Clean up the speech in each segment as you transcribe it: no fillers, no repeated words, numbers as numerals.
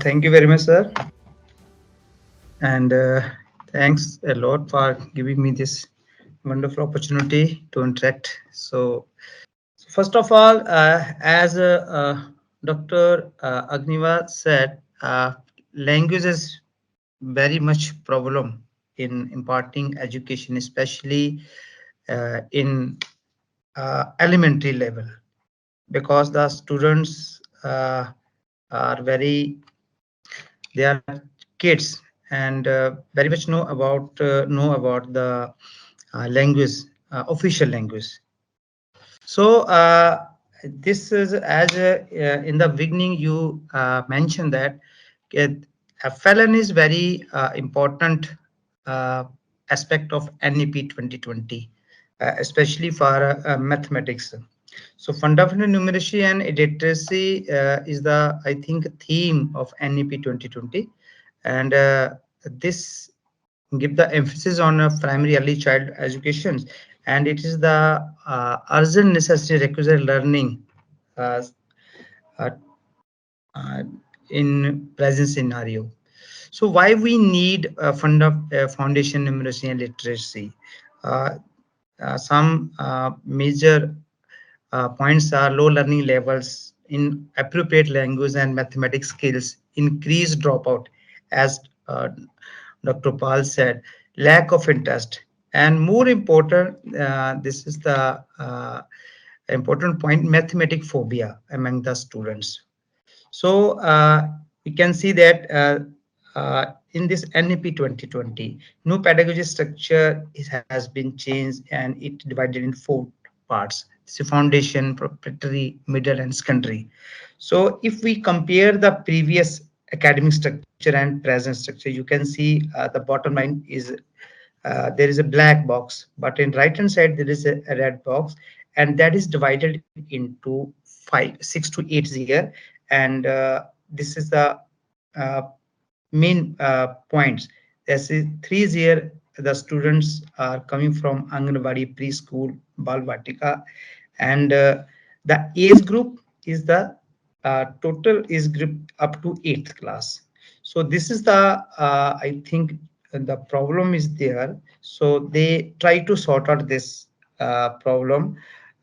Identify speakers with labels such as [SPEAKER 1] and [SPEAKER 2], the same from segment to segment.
[SPEAKER 1] Thank you very much, sir. And thanks a lot for giving me this wonderful opportunity to interact. So, first of all, as Dr. Agniva said, language is very much problem in imparting education, especially in elementary level, because the students are very, they are kids and very much know about the language, official language. So this is as in the beginning you mentioned that a felon is very important uh, aspect of NEP 2020, especially for mathematics. So fundamental numeracy and illiteracy is the, I think, theme of NEP 2020, and this give the emphasis on primary early child education, and it is the urgent necessary requisite learning uh, uh, uh, in present scenario. So why we need foundation numeracy and literacy? Uh, some major points are low learning levels in appropriate language and mathematics skills, increased dropout, as Dr. Pal said, lack of interest, and more important, this is the important point, mathematic phobia among the students. So we can see that in this NEP 2020, new pedagogy structure has been changed and it divided in 4 parts. So foundation, preparatory, middle, and secondary. So if we compare the previous academic structure and present structure, you can see the bottom line is there is a black box, but in right hand side there is a red box, and that is divided into 6 to 8 year, and this is the uh, main points. This is 3 year. The students are coming from Anganwadi, preschool, Balvatika, and the age group is the total age group up to 8th class. So this is the I think the problem is there. So they try to sort out this problem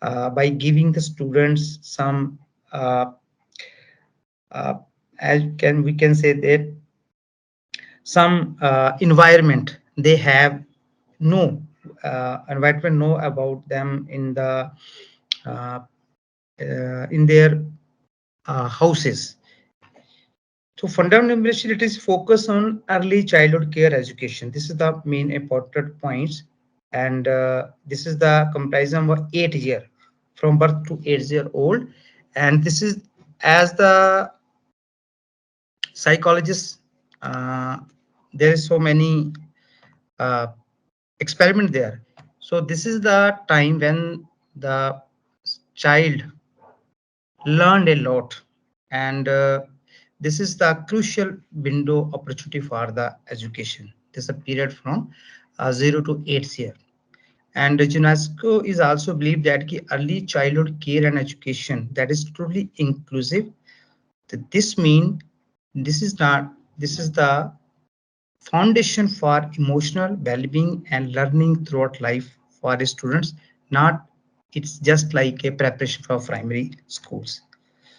[SPEAKER 1] by giving the students some uh, uh, as can we can say that some environment they have no environment know about them uh, in their houses. So fundamental numeracy is focus on early childhood care education. This is the main important points, and this is the comparison of 8 year from birth to 8 year old, and this is as the psychologists. There is so many uh, experiment there. So this is the time when the child learned a lot, and this is the crucial window opportunity for the education. This is a period from 0 to 8 year. And UNESCO is also believed that early childhood care and education that is truly inclusive. This means this is the foundation for emotional well-being and learning throughout life for the students, not it's just like a preparation for primary schools.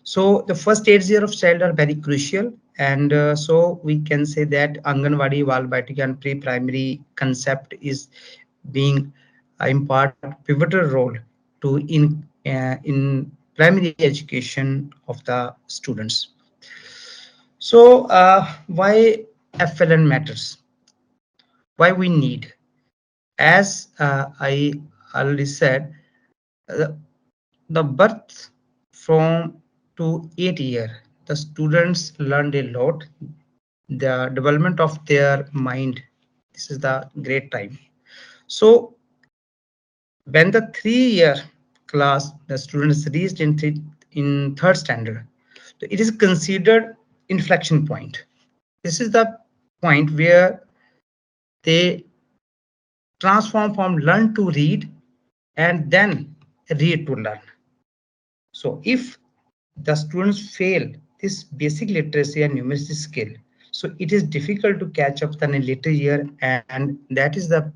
[SPEAKER 1] So the first 8 years of child are very crucial, and so we can say that Anganwadi, Valbatika, and pre-primary concept is being impart pivotal role to in primary education of the students. So why FLN matters? Why we need? As I already said, uh, the birth from to 8 year, the students learned a lot. The development of their mind, this is the great time. So when the 3 year class, the students reached in third standard, so it is considered inflection point. This is the point where they transform from learn to read and then read to learn. So if the students fail this basic literacy and numeracy skill. So it is difficult to catch up in a later year, and that is the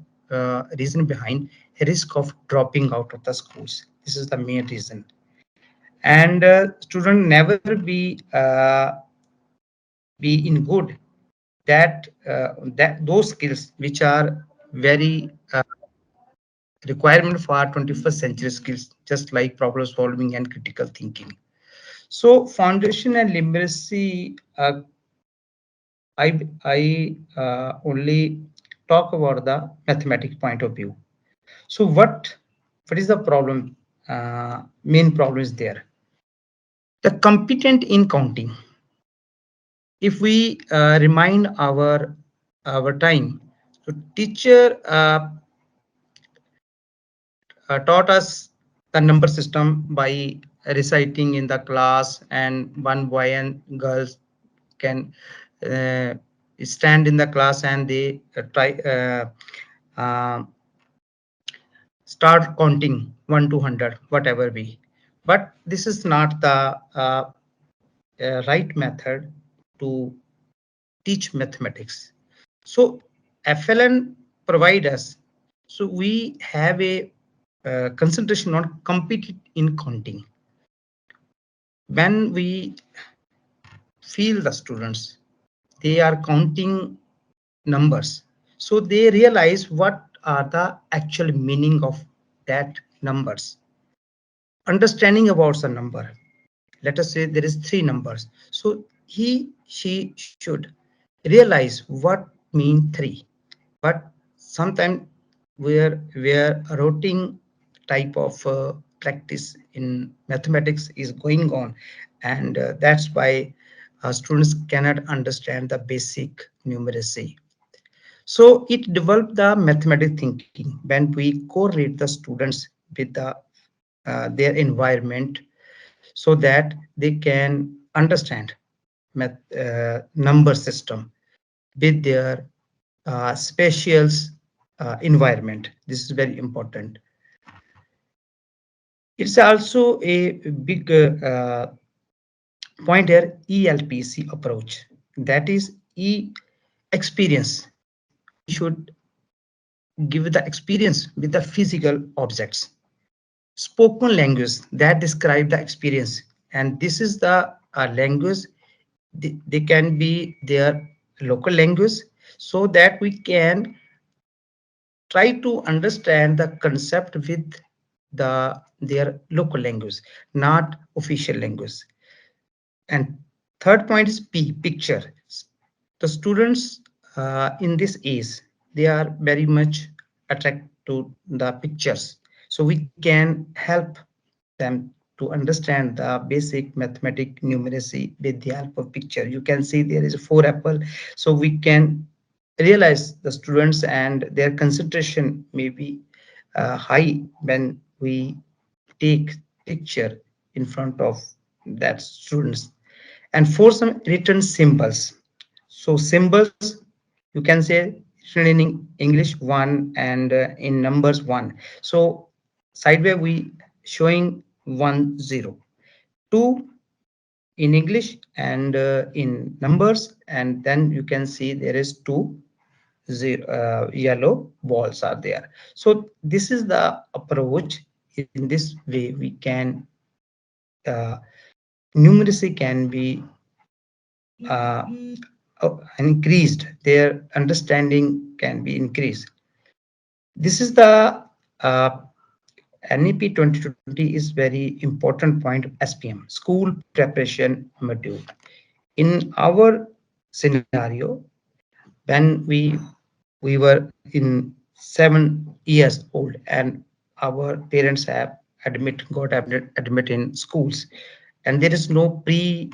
[SPEAKER 1] reason behind a risk of dropping out of the schools. This is the main reason. And student never be in good that those skills which are very requirement for 21st century skills, just like problem solving and critical thinking. So foundation and literacy, I only talk about the mathematics point of view. So what is the problem? Main problem is there. The competent in counting. If we remind our time, so teacher taught us the number system by reciting in the class, and one boy and girls can uh, stand in the class and they try uh, start counting 1 to 100 whatever be, but this is not the right method to teach mathematics. So FLN provide us, so we have a concentration on compete in counting. When we feel the students, they are counting numbers, so they realize what are the actual meaning of that numbers. Understanding about the number, let us say there is three numbers, so she should realize what mean three. But sometimes where a routing type of practice in mathematics is going on, and that's why students cannot understand the basic numeracy. So it developed the mathematical thinking when we correlate the students with their environment, so that they can understand number system with their spatial environment. This is very important. It's also a big point here, ELPC approach. That is E experience. We should give the experience with the physical objects. Spoken language that describe the experience, and this is the language. They can be their local language, so that we can try to understand the concept with their local language, not official language. And third point is picture. The students in this age, they are very much attracted to the pictures, so we can help them to understand the basic mathematic numeracy with the help of picture. You can see there is a four apple, so we can realize the students and their concentration may be high when we take picture in front of that students. And for some written symbols, so symbols, you can say written in English one, and in numbers one. So sideways we showing 1 0, 2 in English and in numbers, and then you can see there is two yellow balls are there. So this is the approach. In this way we can uh, numeracy can be uh, increased, their understanding can be increased. This is the NEP 2020 is very important point of SPM, school preparation module. In our scenario, when we were in 7 years old, and our parents have admit in schools, and there is no pre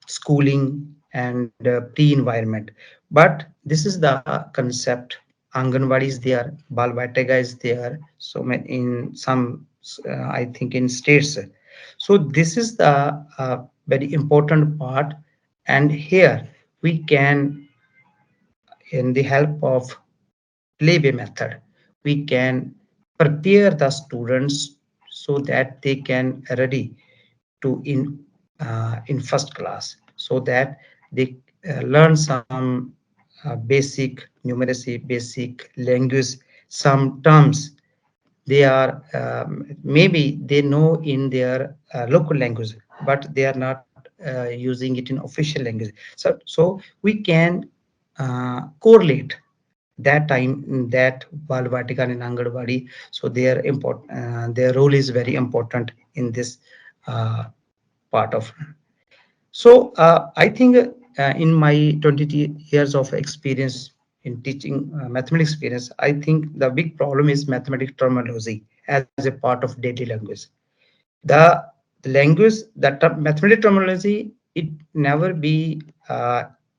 [SPEAKER 1] schooling and pre-environment. But this is the concept. Anganwadi is there, Balvatega is there. So in some, I think in states. So this is the very important part. And here we can, in the help of playbay method, we can prepare the students so that they can ready to in in first class, so that they learn some basic numeracy, basic language, some terms they are maybe they know in their local language, but they are not using it in official language. So we can correlate that time that Balvatikan and Angadwadi. So their role is very important in this uh, part of. So I think in my 20 years of experience in teaching mathematics experience, I think the big problem is mathematics terminology as a part of daily language. The, the language, mathematical terminology, it never be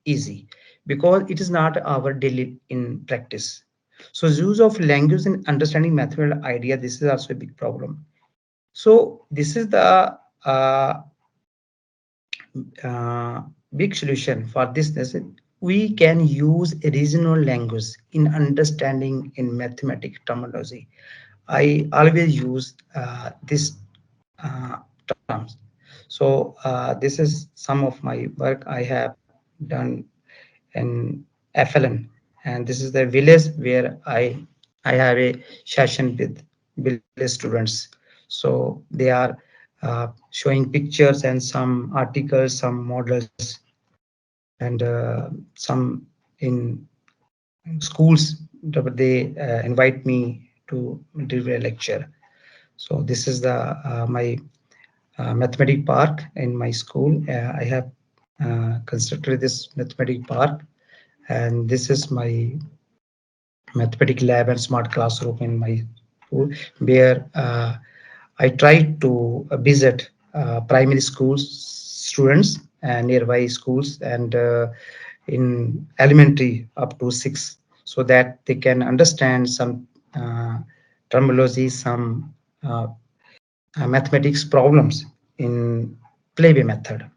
[SPEAKER 1] easy because it is not our daily in practice. So use of language in understanding mathematical idea, this is also a big problem. So this is the uh, big solution for this. We can use a regional language in understanding in mathematical terminology. I always use this uh, terms. So this is some of my work I have done in FLN, and this is the village where I have a session with village students. So they are showing pictures and some articles, some models, and some in schools. They invite me to deliver a lecture. So this is the my mathematic park in my school. I have constructed this mathematic park, and this is my mathematics lab and smart classroom in my school, where I try to visit primary schools students and nearby schools, and in elementary up to 6, so that they can understand some terminology, some uh, mathematics problems in playway method.